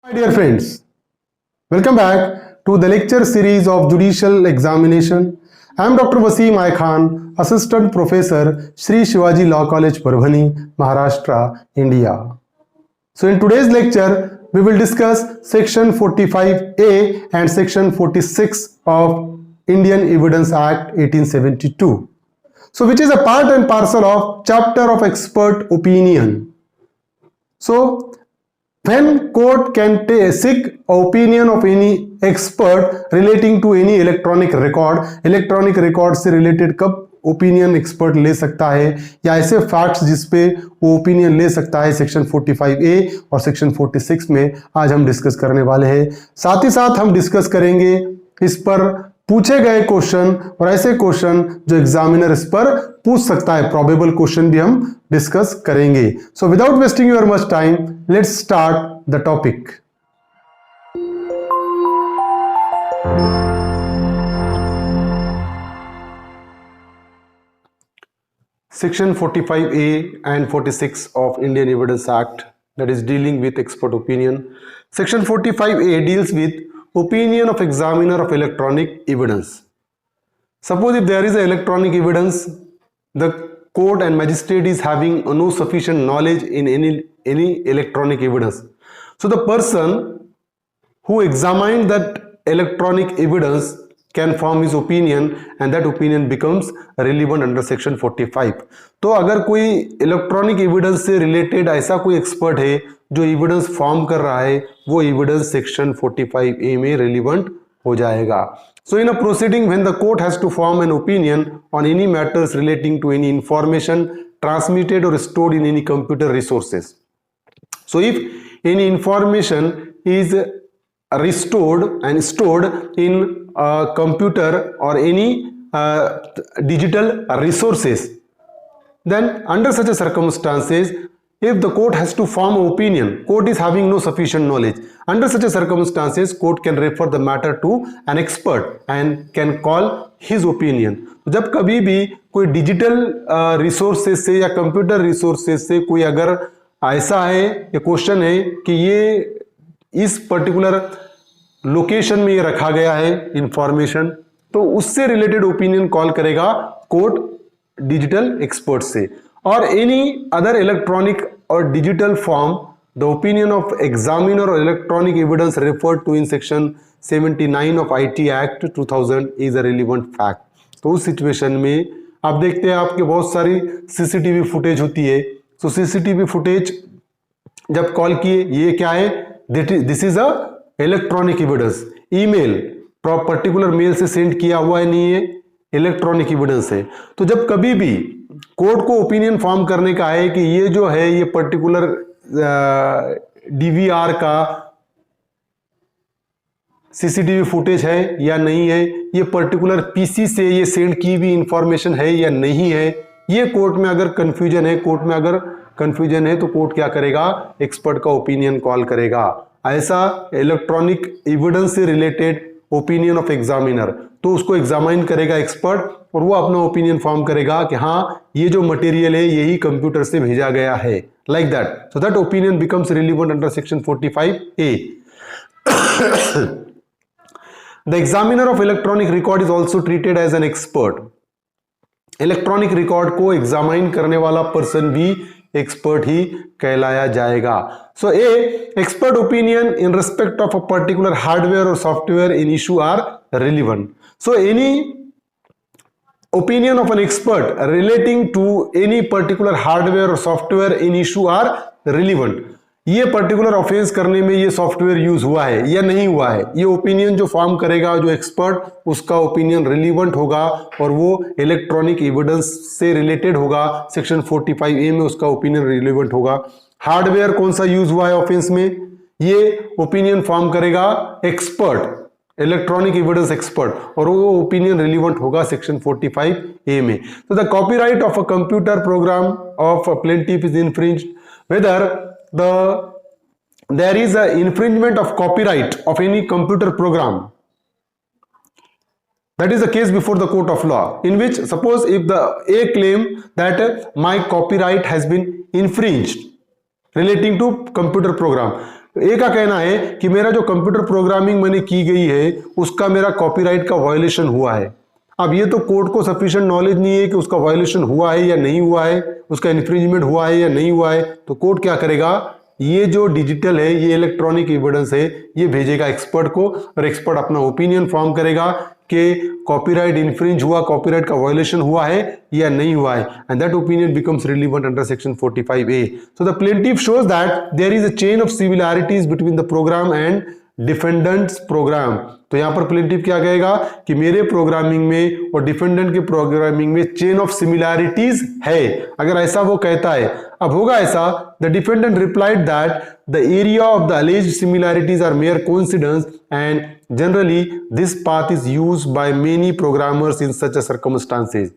My dear friends, welcome back to the lecture series of Judicial Examination. I am Dr. Wasim I Khan, Assistant Professor, Sri Shivaji Law College, Parbhani, Maharashtra, India. So in today's lecture, we will discuss Section 45A and Section 46 of Indian Evidence Act 1872. So which is a part and parcel of Chapter of Expert Opinion. So when court can seek opinion of any expert relating to any electronic record से related कब opinion expert ले सकता है या ऐसे facts जिसपे वो opinion ले सकता है, सेक्शन 45A और सेक्शन 46 में आज हम डिस्कस करने वाले हैं। साथ ही साथ हम डिस्कस करेंगे इस पर पूछे गए क्वेश्चन और ऐसे क्वेश्चन जो एग्जामिनर इस पर पूछ सकता है, प्रोबेबल क्वेश्चन भी हम डिस्कस करेंगे। So without wasting your much time, let's start the topic. Section 45A and 46 of Indian Evidence Act, that is dealing with expert opinion. Section 45A deals with opinion of examiner of electronic evidence. Suppose if there is a electronic evidence, the court and magistrate is having no sufficient knowledge in any electronic evidence. So the person who examined that electronic evidence can form his opinion and that opinion becomes relevant under section 45. तो अगर कोई electronic evidence से related ऐसा कोई expert है जो evidence form कर रहा है, वो एविडेंस सेक्शन 45A में रिलेवेंट हो जाएगा। So in a proceeding when the court has to form an opinion on any matters relating to any information transmitted or stored in any computer resources. So if any information is restored and stored in a computer or any digital resources, then under such a circumstances, if the court has to form an opinion, court is having no sufficient knowledge, under such a circumstances court can refer the matter to an expert and can call his opinion. जब कभी भी कोई digital resources से या computer resources से कोई अगर ऐसा है या क्वेश्चन है कि ये इस पर्टिकुलर लोकेशन में ये रखा गया है इंफॉर्मेशन, तो उससे रिलेटेड ओपिनियन कॉल करेगा कोर्ट डिजिटल एक्सपर्ट से। और एनी अदर इलेक्ट्रॉनिक और digital form the opinion of examiner और electronic evidence referred to in section 79 of IT act 2000 is a relevant fact. तो उस सिचुएशन में आप देखते हैं आपके बहुत सारी सीसीटीवी फुटेज होती है। तो सीसीटीवी फुटेज जब कॉल किए, ये क्या है, this is a electronic evidence. Email particular mail से सेंड किया हुआ है, नहीं है, इलेक्ट्रॉनिक एविडेंस है। तो जब कभी भी कोर्ट को ओपिनियन फॉर्म करने का है कि ये जो है ये पर्टिकुलर डीवीआर का सीसीटीवी फुटेज है या नहीं है, ये पर्टिकुलर पीसी से ये सेंड की हुई इंफॉर्मेशन है या नहीं है, ये कोर्ट में अगर कंफ्यूजन है, तो कोर्ट क्या करेगा, एक्सपर्ट का ओपिनियन कॉल करेगा। ऐसा इलेक्ट्रॉनिक एविडेंस से रिलेटेड ओपिनियन ऑफ एग्जामिनर, तो उसको एग्जामिन करेगा एक्सपर्ट और वो अपना ओपिनियन फॉर्म करेगा कि हाँ ये जो मटेरियल है यही कंप्यूटर से भेजा गया है, like that. So that opinion becomes relevant under section 45A। The examiner of electronic record is also treated as an expert. Electronic record को एग्जामिन करने वाला पर्सन भी एक्सपर्ट ही कहलाया जाएगा। So a expert opinion in respect of a particular hardware और software in issue are relevant. So any opinion of an expert relating to any particular hardware or software in issue are relevant। ये particular offence करने में ये software use हुआ है या नहीं हुआ है, ये ओपिनियन जो फॉर्म करेगा जो एक्सपर्ट, उसका ओपिनियन रिलेवेंट होगा और वो इलेक्ट्रॉनिक एविडेंस से रिलेटेड होगा। सेक्शन 45A में उसका ओपिनियन रिलेवेंट होगा। हार्डवेयर कौन सा यूज हुआ है ऑफेंस में, ये ओपिनियन फॉर्म करेगा एक्सपर्ट, इलेक्ट्रॉनिक एविडेंस एक्सपर्ट, और वो ओपिनियन रिलेवेंट होगा सेक्शन 45A में। तो the copyright of a computer program of a plaintiff is infringed whether there is a infringement of copyright of any computer program. That is the case before the court of law, in which suppose if the A claim that my copyright has been infringed relating to computer program, ए का कहना है कि मेरा जो computer programming मैंने की गई है उसका मेरा कॉपीराइट का वायलेशन हुआ है। अब ये तो कोर्ट को सफिशिएंट नॉलेज नहीं है कि उसका वायलेशन हुआ है या नहीं हुआ है, उसका इन्फ्रिंजमेंट हुआ है या नहीं हुआ है। तो कोर्ट क्या करेगा, ये जो डिजिटल है, ये इलेक्ट्रॉनिक एविडेंस है, ये भेजेगा एक्सपर्ट को और एक्सपर्ट अपना ओपिनियन फॉर्म करेगा कि कॉपीराइट इन्फ्रिंज हुआ, कॉपीराइट का वायलेशन हुआ है या नहीं हुआ है, and that opinion becomes relevant under section 45A। So the plaintiff shows that there is a chain of similarities between the program and defendant's program. तो यहां पर प्लेंटिफ क्या कहेगा कि मेरे प्रोग्रामिंग में और डिफेंडेंट के प्रोग्रामिंग में चेन ऑफ सिमिलैरिटीज है। अगर ऐसा वो कहता है, अब होगा ऐसा, the defendant replied that the area of the alleged similarities are mere coincidence and generally this path is used by many programmers in such a circumstances.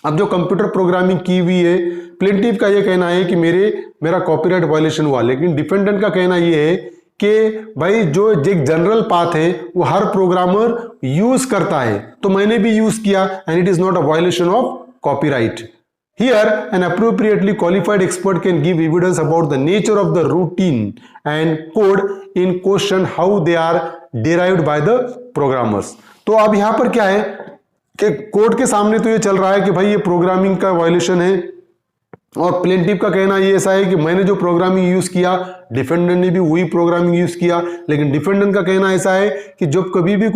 अब जो कंप्यूटर प्रोग्रामिंग की हुई है, प्लेंटिफ का यह कहना है कि मेरा कॉपीराइट वायलेशन हुआ, लेकिन डिफेंडेंट का कहना यह है कि भाई जो एक जनरल पाथ है वो हर प्रोग्रामर यूज करता है, तो मैंने भी यूज किया and it is not a violation of copyright. Here, an appropriately qualified expert can give evidence about the nature of the routine and code in question, how they are derived by the programmers. तो अब यहां पर क्या है कि court के सामने तो ये चल रहा है कि भाई ये प्रोग्रामिंग का वायलेशन है, और प्लेंटिफ का कहना ये ऐसा है कि मैंने जो प्रोग्रामिंग यूज किया, डिफेंडेंट ने भी वही प्रोग्रामिंग यूज किया। लेकिन डिफेंडेंट का कहना ऐसा है कि जब कभी भी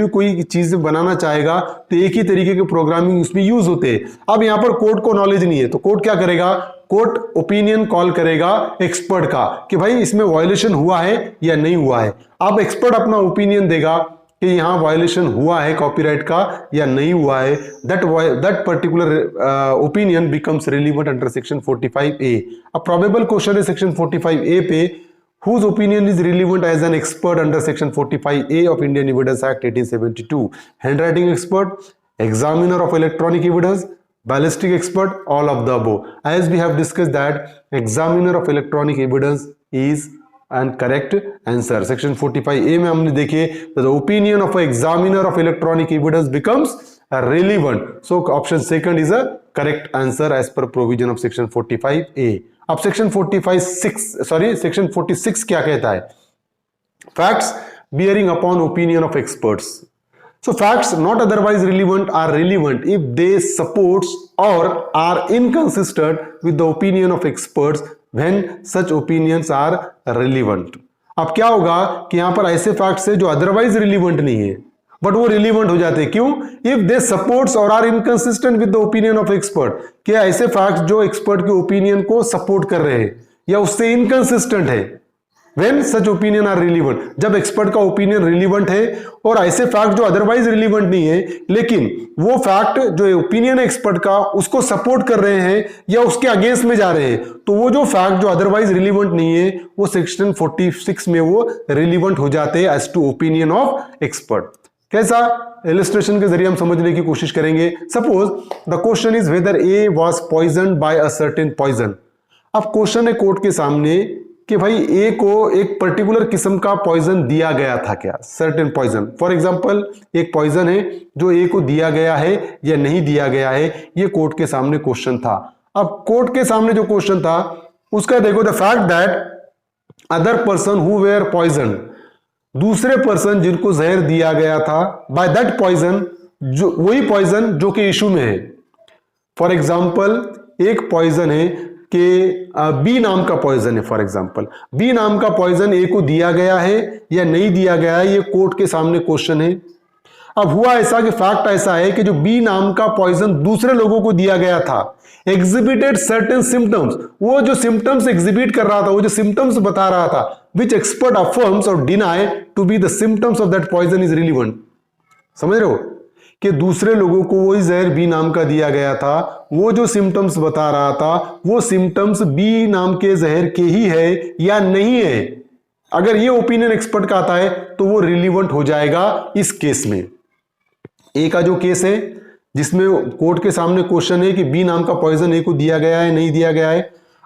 कोई चीज बनाना चाहेगा तो एक ही तरीके के प्रोग्रामिंग उसमें यूज होते हैं। अब यहां पर कोर्ट को नॉलेज नहीं है, तो कोर्ट क्या करेगा, कोर्ट ओपिनियन कॉल करेगा एक्सपर्ट का कि भाई इसमें वायलेशन हुआ है या नहीं हुआ है। अब एक्सपर्ट अपना ओपिनियन देगा कि यहां वायलेशन हुआ है कॉपीराइट का या नहीं हुआ है। That particular opinion becomes relevant under section 45A। अब प्रोबेबल क्वेश्चन है सेक्शन 45A पे, whose opinion is relevant as an expert under section 45A of Indian Evidence Act 1872? Handwriting expert, examiner of electronic evidence, ballistic expert, all of the above. As we have discussed that examiner of electronic evidence is and correct answer. Section 45A में हमने देखे the opinion of an examiner of electronic evidence becomes relevant. So option second is a correct answer as per provision of section 45A. अब section 46 क्या कहता है? Facts bearing upon opinion of experts. So facts not otherwise relevant are relevant if they support or are inconsistent with the opinion of experts when such opinions are relevant. अब क्या होगा कि यहां पर ऐसे फैक्ट्स है जो अदरवाइज रिलीवेंट नहीं है बट वो रिलीवेंट हो जाते हैं। क्यों? इफ दे सपोर्ट्स और are inconsistent with the opinion of expert. क्या ऐसे फैक्ट्स जो एक्सपर्ट के ओपिनियन को सपोर्ट कर रहे हैं या उससे इनकंसिस्टेंट है, When such opinion are relevant, जब एक्सपर्ट का ओपिनियन रिलीवेंट है और ऐसे फैक्ट जो अदरवाइज रिलीवेंट नहीं है लेकिन वो फैक्ट जो ओपिनियन है एक्सपर्ट का उसको सपोर्ट कर रहे हैं या उसके अगेंस्ट में जा रहे हैं, तो वो जो फैक्ट जो अदरवाइज रिलीवेंट नहीं है वो सेक्शन 46 में वो रिलीवेंट हो जाते हैं as to opinion of expert. कैसा? इलस्ट्रेशन के जरिए हम समझने की कोशिश करेंगे। Suppose the question is whether A was poisoned by a certain poison. अब क्वेश्चन है कोर्ट के सामने कि भाई ए को एक पर्टिकुलर किस्म का पॉइजन दिया गया था क्या, सर्टेन पॉइजन। फॉर एग्जांपल एक पॉइजन है जो ए को दिया गया है या नहीं दिया गया है, ये कोर्ट के सामने क्वेश्चन था। अब कोर्ट के सामने जो क्वेश्चन था उसका देखो, the fact that other person who were poison, दूसरे पर्सन जिनको जहर दिया गया था बाय दैट पॉइजन, जो वही पॉइजन जो कि इशू में है। फॉर एग्जांपल एक पॉइजन है कि बी नाम का पॉइजन है, फॉर एग्जांपल बी नाम का पॉइजन ए को दिया गया है या नहीं दिया गया है, ये कोर्ट के सामने क्वेश्चन है। अब हुआ ऐसा कि फैक्ट ऐसा है कि जो बी नाम का पॉइजन दूसरे लोगों को दिया गया था, एग्जिबिटेड सर्टेन सिम्टम्स, वो जो सिम्टम्स एग्जिबिट कर रहा था, वो जो सिम्टम्स बता रहा था, विच एक्सपर्ट अफर्म्स और deny to be the symptoms of that poison is relevant. समझ रहे हो कि दूसरे लोगों को वही जहर बी नाम का दिया गया था, वो जो सिम्टम्स बता रहा था वो सिम्टम्स बी नाम के जहर के ही है या नहीं है। अगर ये ओपिनियन एक्सपर्ट का आता है तो वो रिलीवेंट हो जाएगा इस केस में। ए का जो केस है जिसमें कोर्ट के सामने क्वेश्चन है कि बी नाम का पॉइजन ए को दिया गया है नहीं दिया गया है।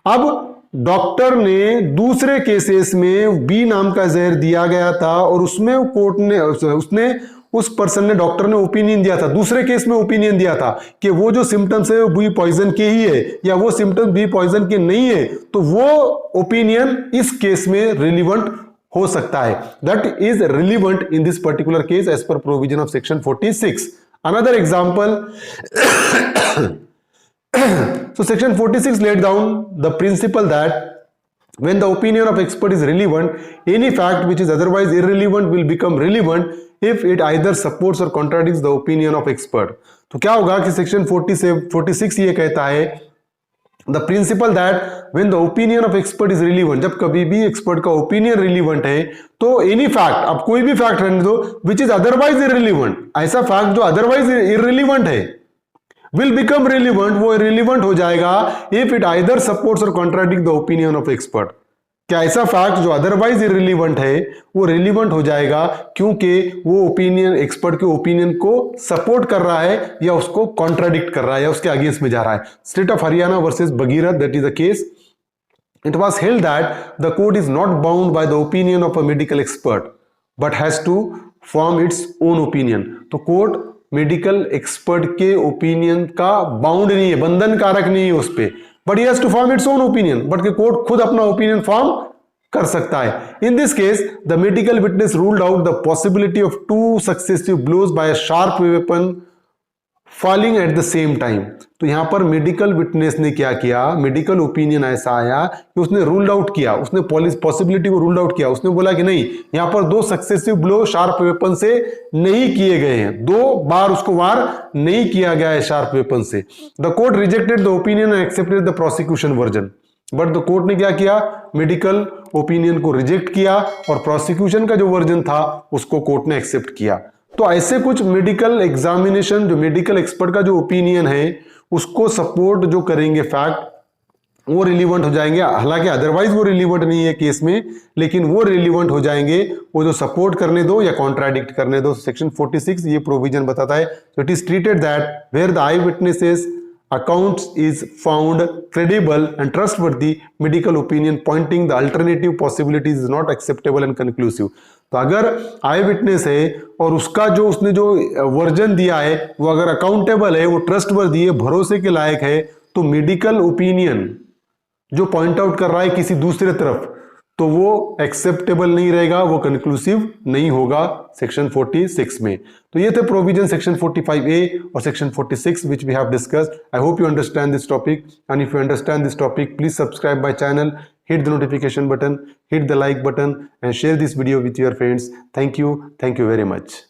अब डॉक्टर ने दूसरे केसेस में बी नाम का जहर दिया गया था और उसमें कोर्ट ने उसने उस पर्सन ने, डॉक्टर ने ओपिनियन दिया था, दूसरे केस में ओपिनियन दिया था कि वो जो सिम्टम्स है वो बी पॉइजन के ही है या वो सिम्टम्स बी पॉइजन के नहीं है, तो वो ओपिनियन इस केस में रिलीवेंट हो सकता है. That is relevant in this particular case as per provision of section 46. Another example. So section 46 laid down the principle that when the opinion of expert is relevant, any fact which is otherwise irrelevant will become relevant if it either supports or contradicts the opinion of expert. तो क्या होगा कि section 46 ये कहता है the principal that when the opinion of expert is relevant, जब कभी भी एक्सपर्ट का ओपिनियन रिलीवेंट है तो एनी फैक्ट, आप कोई भी फैक्ट रहने दो, विच इज अदरवाइज इररिलीवेंट, ऐसा फैक्ट जो अदरवाइज इररिलीवेंट है विल बिकम रिलीवेंट, वो रिलीवेंट हो जाएगा इफ इट आइदर सपोर्ट्स और contradict the opinion of expert. क्या ऐसा फैक्ट जो अदरवाइज इररिलीवेंट है वो रिलीवेंट हो जाएगा क्योंकि वो ओपिनियन, एक्सपर्ट के ओपिनियन को सपोर्ट कर रहा है या उसको कॉन्ट्राडिक्ट कर रहा है या उसके अगेंस्ट में जा रहा है. State of Haryana versus Bhagirath, that is the case. It was held that the court is not bound by the opinion of a medical expert but has to form its own opinion. तो court medical expert के opinion का bound नहीं है, बंधन कारक नहीं है उस पर, but he has to form its own opinion, but के कोर्ट खुद अपना ओपिनियन फॉर्म कर सकता है. इन this case the medical witness ruled out the possibility of 2 successive blows by a sharp weapon falling at the same time. तो यहां पर medical witness ने क्या किया, मेडिकल ओपिनियन ऐसा आया कि उसने रूल्ड आउट किया, उसने पॉसिबिलिटी को रूल्ड आउट किया. उसने बोला कि नहीं, यहां पर 2 सक्सेसिव ब्लो शार्प वेपन से नहीं किए गए हैं, 2 बार उसको वार नहीं किया गया है शार्प वेपन से. The court rejected the opinion and accepted the prosecution version. But the court ने क्या किया, मेडिकल ओपिनियन को रिजेक्ट किया और प्रोसिक्यूशन का जो वर्जन था उसको कोर्ट ने एक्सेप्ट किया. तो ऐसे कुछ मेडिकल एग्जामिनेशन, जो मेडिकल एक्सपर्ट का जो ओपिनियन है उसको सपोर्ट जो करेंगे फैक्ट, वो रिलीवेंट हो जाएंगे. हालांकि अदरवाइज वो रिलीवेंट नहीं है केस में, लेकिन वो रिलीवेंट हो जाएंगे वो जो सपोर्ट करने दो या कॉन्ट्राडिक्ट करने दो. सेक्शन 46 ये प्रोविजन बताता है. तो it is treated that where the eye witnesses accounts is found credible and trustworthy, medical opinion pointing the alternative possibilities is not acceptable and conclusive. तो अगर आई विटनेस है और उसका जो उसने जो वर्जन दिया है वो अगर अकाउंटेबल है, वो ट्रस्टवर्दी है, भरोसे के लायक है, तो मेडिकल ओपिनियन जो पॉइंट आउट कर रहा है किसी दूसरे तरफ, तो वो एक्सेप्टेबल नहीं रहेगा, वो कंक्लूसिव नहीं होगा सेक्शन 46 में. तो ये थे प्रोविजन सेक्शन 45A और section 46 which we have discussed. I hope you understand this topic, and if you understand this topic, please subscribe my channel, hit the notification button, hit the like button and share this video with your friends. Thank you very much.